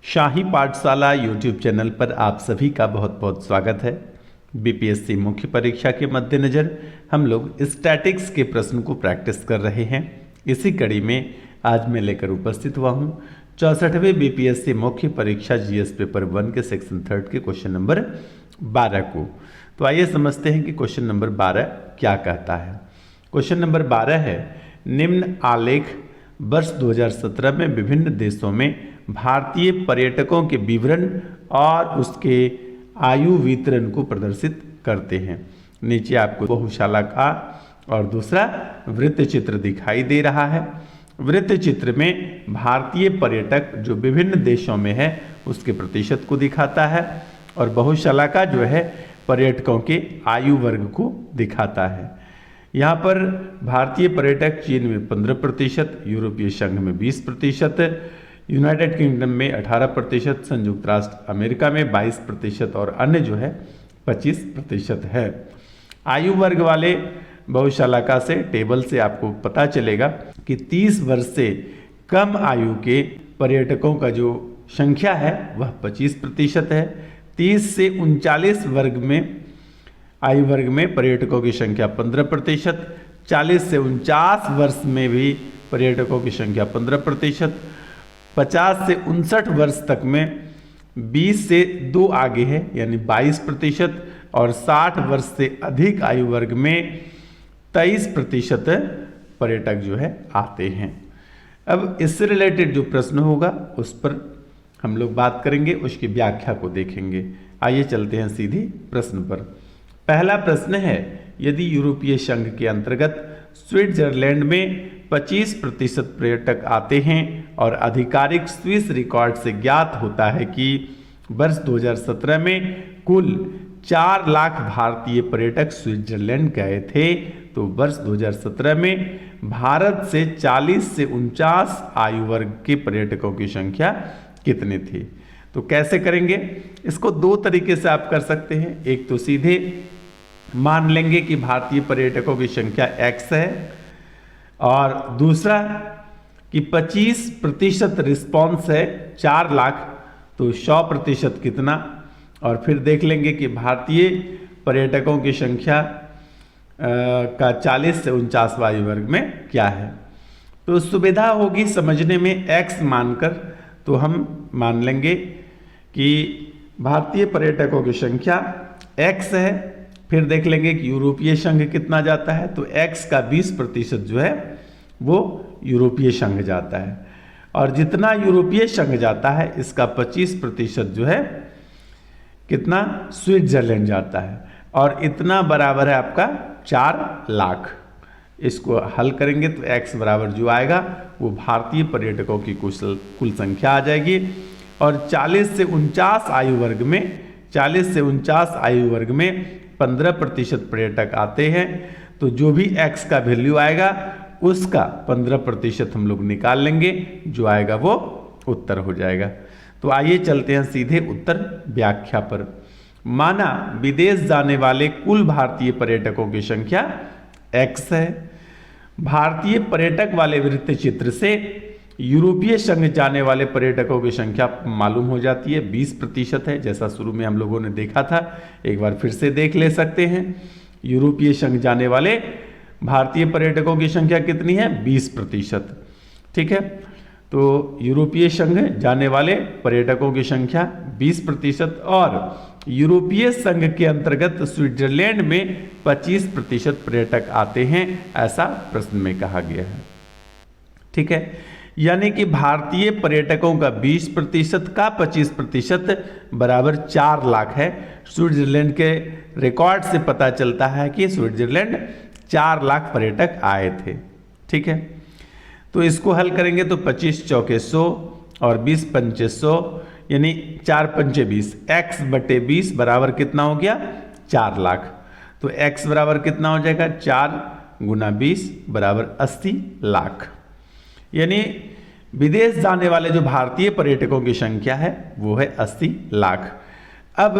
शाही पाठशाला YouTube channel पर आप सभी का बहुत बहुत स्वागत है। बीपीएससी मुख्य परीक्षा के मद्देनज़र हम लोग स्टैटिक्स के प्रश्न को प्रैक्टिस कर रहे हैं। इसी कड़ी में आज मैं लेकर उपस्थित हुआ हूँ 64वें बीपीएससी मुख्य परीक्षा जीएस पेपर 1 के सेक्शन 3 के क्वेश्चन नंबर 12 को। तो आइए समझते हैं कि क्वेश्चन नंबर 12 क्या कहता है। क्वेश्चन नंबर 12 है, निम्न आलेख वर्ष 2017 में विभिन्न देशों में भारतीय पर्यटकों के विवरण और उसके आयु वितरण को प्रदर्शित करते हैं। नीचे आपको बहुशाला का और दूसरा वृत्त चित्र दिखाई दे रहा है। वृत्त चित्र में भारतीय पर्यटक जो विभिन्न देशों में है उसके प्रतिशत को दिखाता है और बहुशाला का जो है पर्यटकों के आयु वर्ग को दिखाता है। यहाँ पर भारतीय पर्यटक चीन में 15%, यूरोपीय संघ में 20%, यूनाइटेड किंगडम में 18%, संयुक्त राष्ट्र अमेरिका में 22% और अन्य जो है 25% है। आयु वर्ग वाले बहुशाला से टेबल से आपको पता चलेगा कि 30 वर्ष से कम आयु के पर्यटकों का जो संख्या है वह 25% है। 30 से 39 वर्ग में आयु वर्ग में पर्यटकों की संख्या 15%, 40 से 49 वर्ष में भी पर्यटकों की संख्या 15%, 50 से 59 वर्ष तक में 20 से 2 आगे है यानी 22% और 60 वर्ष से अधिक आयु वर्ग में 23% पर्यटक जो है आते हैं। अब इससे रिलेटेड जो प्रश्न होगा उस पर हम लोग बात करेंगे, उसकी व्याख्या को देखेंगे। आइए चलते हैं सीधी प्रश्न पर। पहला प्रश्न है, यदि यूरोपीय संघ के अंतर्गत स्विट्जरलैंड में 25% पर्यटक आते हैं और आधिकारिक स्विस रिकॉर्ड से ज्ञात होता है कि वर्ष 2017 में कुल 4 लाख भारतीय पर्यटक स्विट्जरलैंड गए थे, तो वर्ष 2017 में भारत से 40 से 49 आयु वर्ग के पर्यटकों की संख्या कितनी थी। तो कैसे करेंगे इसको? 2 तरीके से आप कर सकते हैं। एक तो सीधे मान लेंगे कि भारतीय पर्यटकों की संख्या x है और दूसरा कि 25% रिस्पॉन्स है 4 लाख, तो 100% कितना, और फिर देख लेंगे कि भारतीय पर्यटकों की संख्या का 40 से 49 आयु वर्ग में क्या है। तो सुविधा होगी समझने में x मानकर, तो हम मान लेंगे कि भारतीय पर्यटकों की संख्या x है। फिर देख लेंगे कि यूरोपीय संघ कितना जाता है, तो x का 20% जो है वो यूरोपीय संघ जाता है और जितना यूरोपीय संघ जाता है इसका 25% जो है कितना स्विट्जरलैंड जाता है और इतना बराबर है आपका 4 लाख। इसको हल करेंगे तो x बराबर जो आएगा वो भारतीय पर्यटकों की कुल संख्या आ जाएगी और 40 से 49 आयु वर्ग में 15% पर्यटक आते हैं, तो जो भी x का वैल्यू आएगा उसका 15% हम लोग निकाल लेंगे, जो आएगा वो उत्तर हो जाएगा। तो आइए चलते हैं सीधे उत्तर व्याख्या पर। माना विदेश जाने वाले कुल भारतीय पर्यटकों की संख्या x है। भारतीय पर्यटक वाले वृत्त चित्र से यूरोपीय संघ जाने वाले पर्यटकों की संख्या मालूम हो जाती है, 20% है, जैसा शुरू में हम लोगों ने देखा था। एक बार फिर से देख ले सकते हैं। यूरोपीय संघ जाने वाले भारतीय पर्यटकों की संख्या कितनी है? 20%। ठीक है, तो यूरोपीय संघ जाने वाले पर्यटकों की संख्या 20% और यूरोपीय संघ के अंतर्गत स्विट्जरलैंड में 25% पर्यटक आते हैं, ऐसा प्रश्न में कहा गया है। ठीक है, यानी कि भारतीय पर्यटकों का 20% का 25% बराबर 4 लाख है। स्विट्जरलैंड के रिकॉर्ड से पता चलता है कि स्विट्जरलैंड 4 लाख पर्यटक आए थे। ठीक है, तो इसको हल करेंगे तो 25 चौके 100 और 20 पंचे 100 यानी 4 पंचे 20, x बटे 20 बराबर कितना हो गया? 4 लाख। तो x बराबर कितना हो जाएगा? 4 गुना 20 बराबर 80 लाख। यानी विदेश जाने वाले जो भारतीय पर्यटकों की संख्या है वो है 80 लाख। अब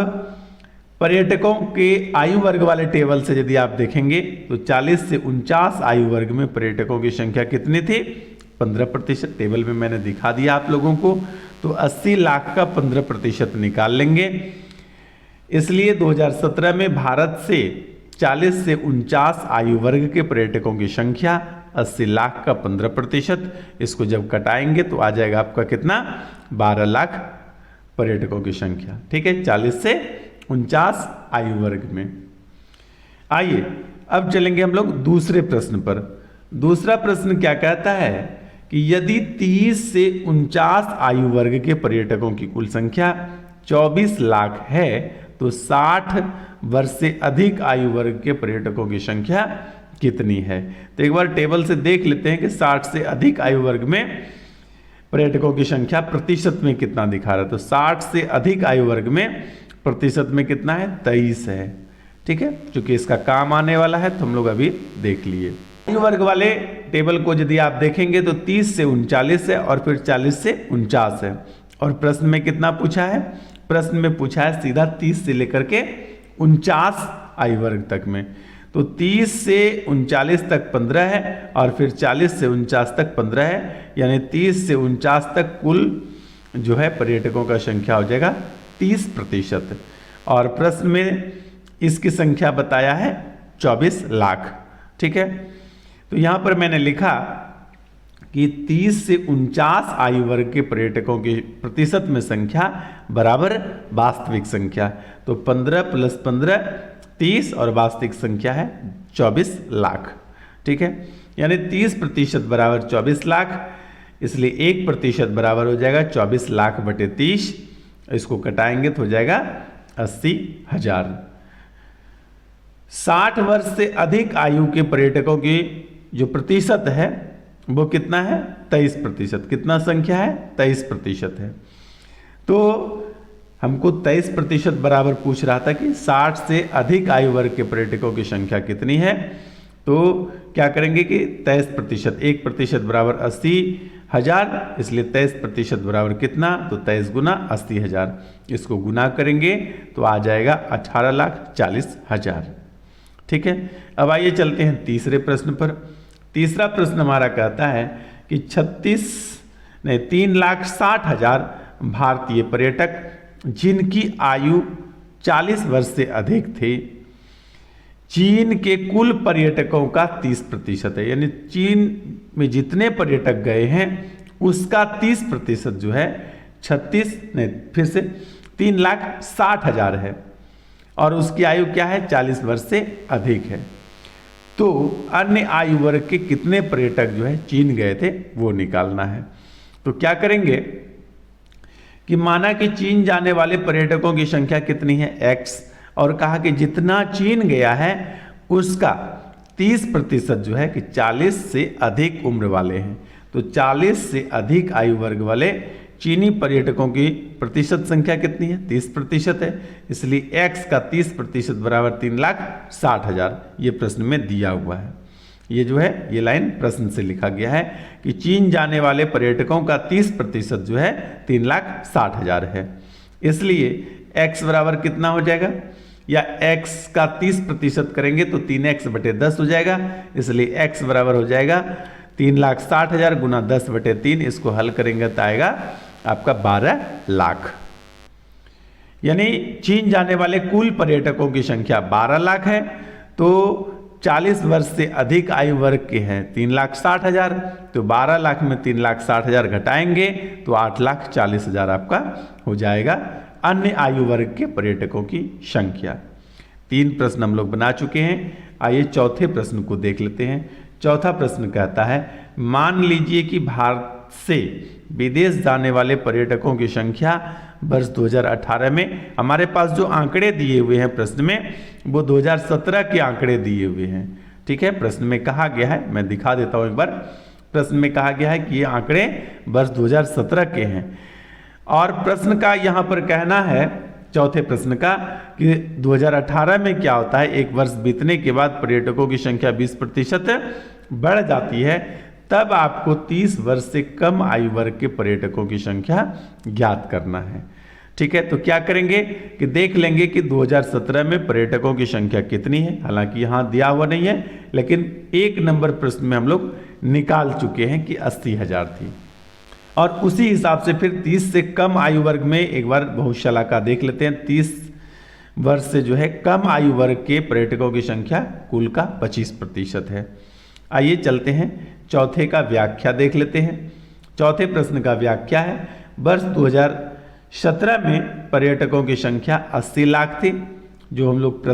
पर्यटकों के आयु वर्ग वाले टेबल से यदि आप देखेंगे तो 40 से 49 आयु वर्ग में पर्यटकों की संख्या कितनी थी? 15%। टेबल में मैंने दिखा दिया आप लोगों को। तो तो 80 लाख का 15% निकाल लेंगे। इसलिए 2017 में भारत से 40 से 49 आयु वर्ग के पर्यटकों की संख्या 80 लाख का 15%, इसको जब कटाएंगे तो आ जाएगा आपका कितना, 12 लाख पर्यटकों की संख्या। ठीक है, 40 से 49 आयु वर्ग में। आइए अब चलेंगे हम लोग दूसरे प्रश्न पर। दूसरा प्रश्न क्या कहता है कि यदि 30 से 49 आयु वर्ग के पर्यटकों की कुल संख्या 24 लाख है तो 60 वर्ष से अधिक आयु वर्ग के पर्यटकों की संख्या कितनी है। तो एक बार टेबल से देख लेते हैं कि 60 से अधिक आयु वर्ग में पर्यटकों की संख्या प्रतिशत में कितना दिखा रहा है। तो 60 से अधिक आयु वर्ग में प्रतिशत में कितना है, 23 है। ठीक है, क्योंकि इसका काम आने वाला है तो हम लोग अभी देख लिए। आयु वर्ग वाले टेबल को यदि आप देखेंगे तो 30 से 39 है और फिर 40 से 49 है। और प्रश्न में कितना पूछा है, प्रश्न में पूछा है सीधा 30 से लेकर के 49 आयु वर्ग तक में। तो 30 से 39 तक 15 है और फिर 40 से 49 तक 15 है, यानी 30 से 49 तक कुल जो है पर्यटकों का संख्या हो जाएगा 30%। और प्रश्न में इसकी संख्या बताया है 24 लाख। ठीक है, तो यहाँ पर मैंने लिखा कि 30 से 49 आयु वर्ग के पर्यटकों की प्रतिशत में संख्या बराबर वास्तविक संख्या। तो 15 + 15 30 और वास्तविक संख्या है 24 लाख। ठीक है, यानी 30% बराबर 24 लाख, इसलिए 1% बराबर हो जाएगा 24 लाख बटे 30। इसको कटाएंगे तो हो जाएगा 80,000। 60 वर्ष से अधिक आयु के पर्यटकों की जो प्रतिशत है वो कितना है, 23%। कितना संख्या है, 23% है। तो हमको 23% बराबर पूछ रहा था कि 60 से अधिक आयु वर्ग के पर्यटकों की संख्या कितनी है। तो क्या करेंगे कि 23%, 1% बराबर 80,000, इसलिए 23% बराबर कितना, तो 23 गुना 80,000। इसको गुना करेंगे तो आ जाएगा 18,40,000। ठीक है, अब आइए चलते हैं तीसरे प्रश्न पर। तीसरा प्रश्न हमारा कहता है कि 3,60,000 भारतीय पर्यटक जिनकी आयु 40 वर्ष से अधिक थे, चीन के कुल पर्यटकों का 30% है। यानी चीन में जितने पर्यटक गए हैं उसका 30% जो है 3,60,000 है और उसकी आयु क्या है, 40 वर्ष से अधिक है। तो अन्य आयु वर्ग के कितने पर्यटक जो है चीन गए थे वो निकालना है। तो क्या करेंगे कि माना कि चीन जाने वाले पर्यटकों की संख्या कितनी है, x, और कहा कि जितना चीन गया है उसका 30% जो है कि 40 से अधिक उम्र वाले हैं। तो 40 से अधिक आयु वर्ग वाले चीनी पर्यटकों की प्रतिशत संख्या कितनी है, 30% है। इसलिए x का 30% बराबर 3,60,000 ये प्रश्न में दिया हुआ है। ये जो है ये लाइन प्रश्न से लिखा गया है कि चीन जाने वाले पर्यटकों का 30% जो है 3,60,000 है। इसलिए x बराबर कितना हो जाएगा, या x का 30% करेंगे तो 3x बटे 10 हो जाएगा। इसलिए x बराबर हो जाएगा 3,60,000 गुना 10 बटे 3। इसको हल करेंगे तो आएगा आपका 12 लाख। यानी चीन जाने वाले कुल पर्यटकों की संख्या 12 लाख है। तो 40 वर्ष से अधिक आयु वर्ग के हैं 3,60,000। तो 12 लाख में 3,60,000 घटाएंगे तो 8,40,000 आपका हो जाएगा अन्य आयु वर्ग के पर्यटकों की संख्या। 3 प्रश्न हम लोग बना चुके हैं। आइए चौथे प्रश्न को देख लेते हैं। चौथा प्रश्न कहता है, मान लीजिए कि भारत से विदेश जाने वाले पर्यटकों की संख्या वर्ष 2018 में, हमारे पास जो आंकड़े दिए हुए हैं प्रश्न में वो 2017 के आंकड़े दिए हुए हैं। ठीक है, प्रश्न में कहा गया है, मैं दिखा देता हूं एक बार। प्रश्न में कहा गया है कि ये आंकड़े वर्ष 2017 के हैं और प्रश्न का यहाँ पर कहना है, चौथे प्रश्न का, कि 2018 में क्या होता है, एक वर्ष बीतने के बाद पर्यटकों की संख्या 20% बढ़ जाती है, तब आपको 30 वर्ष से कम आयु वर्ग के पर्यटकों की संख्या ज्ञात करना है। ठीक है, तो क्या करेंगे कि देख लेंगे कि 2017 में पर्यटकों की संख्या कितनी है। हालांकि यहाँ दिया हुआ नहीं है, लेकिन 1 नंबर प्रश्न में हम लोग निकाल चुके हैं कि 80,000 थी। और उसी हिसाब से फिर 30 से कम आयु वर्ग में एक बार बहुशलाका देख लेते हैं। 30 वर्ष से जो है कम आयु वर्ग के पर्यटकों की संख्या कुल का 25% है। आइए चलते हैं चौथे का व्याख्या देख लेते हैं। चौथे प्रश्न का व्याख्या है, वर्ष 2017 में पर्यटकों की संख्या 80 लाख थी, जो हम लोग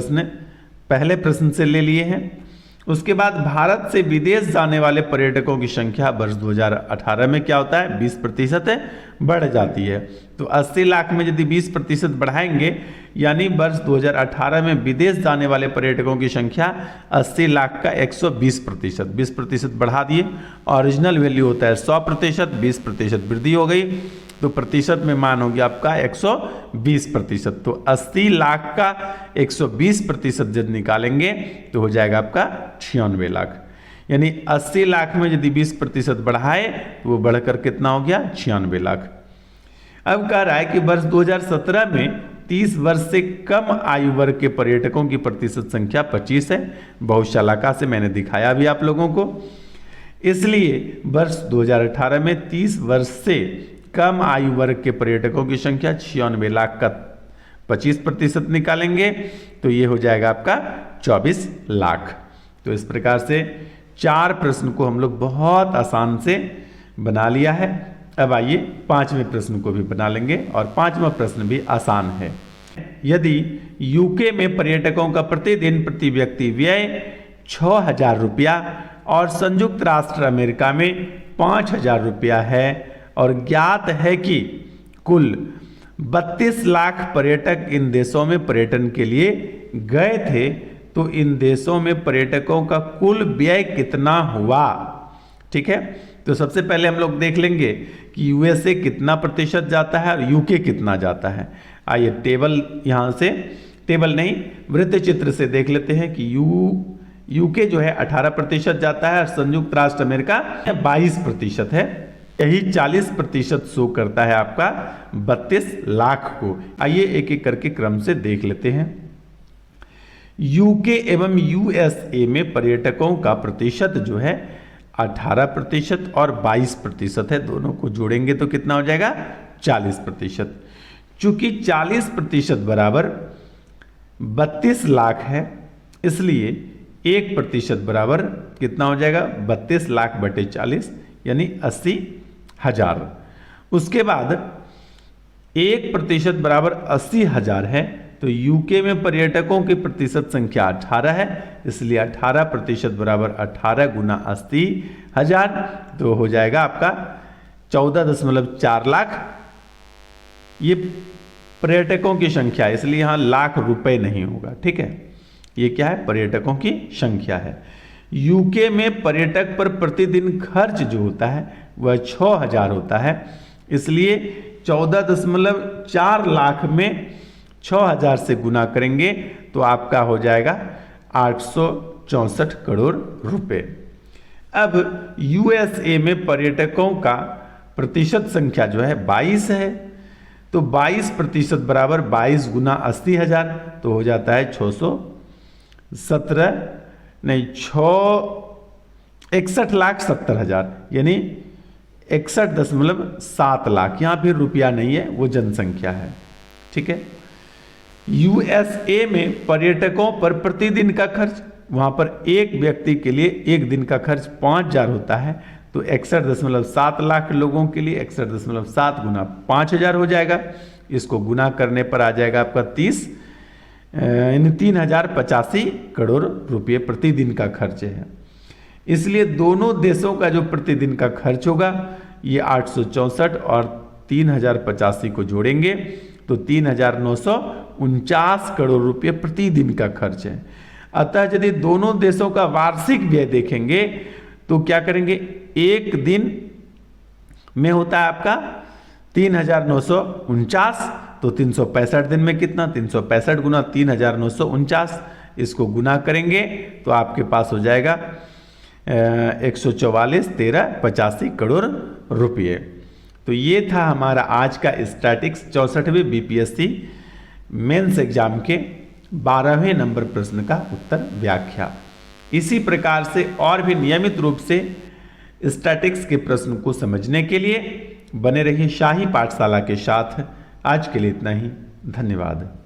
पहले प्रश्न से ले लिए हैं। उसके बाद भारत से विदेश जाने वाले पर्यटकों की संख्या वर्ष 2018 में क्या होता है, 20% बढ़ जाती है। तो 80 लाख में यदि 20% बढ़ाएंगे, यानी वर्ष 2018 में विदेश जाने वाले पर्यटकों की संख्या 80 लाख का 120%, 20% बढ़ा दिए। ओरिजिनल वैल्यू होता है 100%, 20% वृद्धि हो गई, तो प्रतिशत में मान हो गया आपका 120%। तो 80 लाख का 120% जब निकालेंगे तो हो जाएगा आपका 96 लाख। यानी 80 लाख में यदि 20% बढ़ाए तो वो बढ़कर कितना हो गया, 96 लाख। अब कह रहा है कि वर्ष 2017 में 30 वर्ष से कम आयु वर्ग के पर्यटकों की प्रतिशत संख्या 25 है। बहुशलाका से मैंने दिखाया भी आप लोगों को। इसलिए वर्ष 2018 में 30 वर्ष से कम आयु वर्ग के पर्यटकों की संख्या 96 लाख का 25% निकालेंगे तो ये हो जाएगा आपका 24 लाख। तो इस प्रकार से 4 प्रश्न को हम लोग बहुत आसान से बना लिया है। अब आइए 5वें प्रश्न को भी बना लेंगे, और 5वां प्रश्न भी आसान है। यदि यूके में पर्यटकों का प्रतिदिन प्रति व्यक्ति व्यय 6,000 रुपया और संयुक्त राष्ट्र अमेरिका में 5,000 रुपया है, और ज्ञात है कि कुल 32 लाख पर्यटक इन देशों में पर्यटन के लिए गए थे, तो इन देशों में पर्यटकों का कुल व्यय कितना हुआ। ठीक है, तो सबसे पहले हम लोग देख लेंगे कि यूएसए कितना प्रतिशत जाता है और यूके कितना जाता है। आइए टेबल, यहाँ से टेबल नहीं, वृत्त चित्र से देख लेते हैं कि यूके जो है 18% जाता है और संयुक्त राष्ट्र अमेरिका 22% है। यही 40% शो करता है आपका 32 लाख को। आइए एक एक करके क्रम से देख लेते हैं। यूके एवं यूएसए में पर्यटकों का प्रतिशत जो है 18% और 22% है, दोनों को जोड़ेंगे तो कितना हो जाएगा, 40%। चूंकि 40% बराबर 32 लाख है, इसलिए 1% बराबर कितना हो जाएगा, 32 लाख बटे 40 यानी 80,000। उसके बाद 1% बराबर 80,000 है, तो यूके में पर्यटकों की प्रतिशत संख्या 18 है, इसलिए 18% बराबर 18 गुना 80,000, तो हो जाएगा आपका 14.4 लाख। ये पर्यटकों की संख्या है, इसलिए यहाँ लाख रुपए नहीं होगा। ठीक है, ये क्या है, पर्यटकों की संख्या है। यूके में पर्यटक पर प्रतिदिन खर्च जो होता है वह 6,000 होता है, इसलिए 14.4 लाख में 6,000 से गुना करेंगे तो आपका हो जाएगा 864 करोड़ रुपए। अब यूएसए में पर्यटकों का प्रतिशत संख्या जो है 22 है, तो 22% बराबर 22 गुना 80,000, तो हो जाता है 61,70,000 यानी 61.7 लाख। यहाँ फिर रुपया नहीं है, वो जनसंख्या है। ठीक है, यूएसए में पर्यटकों पर प्रतिदिन का खर्च, वहां पर एक व्यक्ति के लिए एक दिन का खर्च 5,000 होता है, तो 61.7 लाख लोगों के लिए 61.7 गुना 5,000 हो जाएगा। इसको गुना करने पर आ जाएगा आपका 3,085 करोड़ रुपये प्रतिदिन का खर्च है। इसलिए दोनों देशों का जो प्रतिदिन का खर्च होगा ये 864 और 3,085 को जोड़ेंगे तो 3,949 करोड़ रुपये प्रतिदिन का खर्च है। अतः यदि दोनों देशों का वार्षिक व्यय देखेंगे तो क्या करेंगे, एक दिन में होता है आपका 3,949, तो 365 दिन में कितना, 365 गुना 3,949, इसको गुना करेंगे तो आपके पास हो जाएगा 144,1385 करोड़ रुपये। तो ये था हमारा आज का स्टैटिक्स 64वें बीपीएससी मेंस एग्जाम के 12वें नंबर प्रश्न का उत्तर व्याख्या। इसी प्रकार से और भी नियमित रूप से स्टैटिक्स के प्रश्न को समझने के लिए बने रहिए शाही पाठशाला के साथ। आज के लिए इतना ही, धन्यवाद।